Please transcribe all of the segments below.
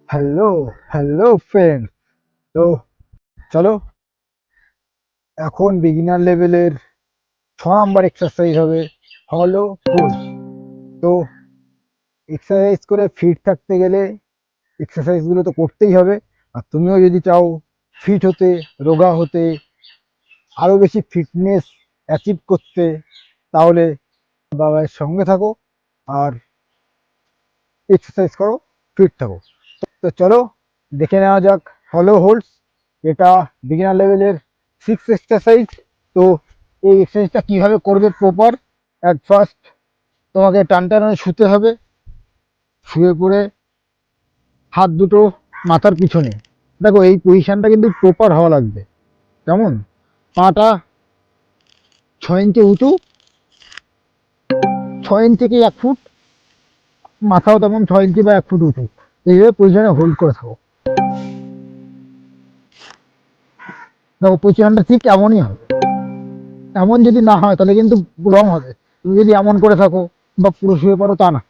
Hello hello friend. তো চলো, এখন বিগিনার লেভেলের 6 নাম্বার এক্সারসাইজ হবে হলো হোল্ড। তো এক্সারসাইজ করে ফিট থাকতে গেলে এক্সারসাইজগুলো তো করতেই হবে। আর তুমিও যদি চাও ফিট হতে, রোগা হতে, আরও বেশি ফিটনেস অ্যাচিভ করতে, তাহলে বাবার সঙ্গে থাকো আর এক্সারসাইজ করো, ফিট থাকো। তো চলো দেখে নেওয়া যাক হলো হোল্ডস। এটা বিগিনার লেভেলের 6 এক্সারসাইজ। তো এই এক্সারসাইজটা কীভাবে করবে প্রপার, অ্যাট ফার্স্ট তোমাকে টান টানে শুতে হবে। শুয়ে পড়ে হাত দুটো মাথার পিছনে, দেখো এই পজিশানটা কিন্তু প্রপার হওয়া লাগবে। কেমন? পাটা 6 ইঞ্চি উঁচু, 6 ইঞ্চি কি 1 ফুট, মাথাও তেমন 6 ইঞ্চি বা 1 ফুট উঁচু। এইভাবে পজিশনে হোল্ড করে থাকো। দেখো পজিশনটা ঠিক এমনই হবে। এমন যদি না হয় তাহলে কিন্তু রং হবে। তুমি যদি এমন করে থাকো বা পুরো শুয়ে পড়ো তা না।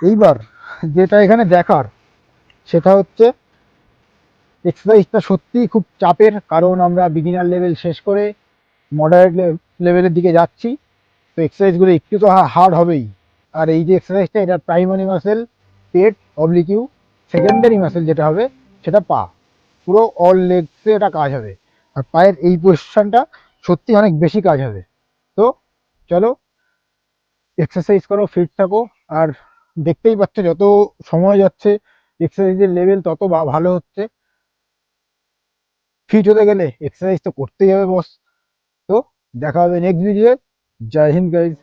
এইবার যেটা এখানে দেখার সেটা হচ্ছে এক্সারসাইজটা সত্যিই খুব চাপের, কারণ আমরা বিগিনার লেভেল শেষ করে মডারেট লেভেলের দিকে যাচ্ছি। তো এক্সারসাইজগুলো একটু তো হার্ড হবেই। আর এই যে এক্সারসাইজটা, এটা প্রাইমারি মাসেল পেট অবলিকিউ, সেকেন্ডারি মাসেল যেটা হবে সেটা পা, পুরো অল লেগসে এটা কাজ হবে। আর পায়ের এই পজিশনটা সত্যি অনেক বেশি কাজ হবে। তো চলো এক্সারসাইজ করো, ফিট থাকো। আর দেখতেই পাচ্ছ যত সময় যাচ্ছে এক্সারসাইজের লেভেল তত ভালো হচ্ছে। ফিট হতে গেলে এক্সারসাইজ তো করতেই হবে বস। তো দেখা হবে নেক্সট ভিডিও। জয় হিন্দ গাইজ।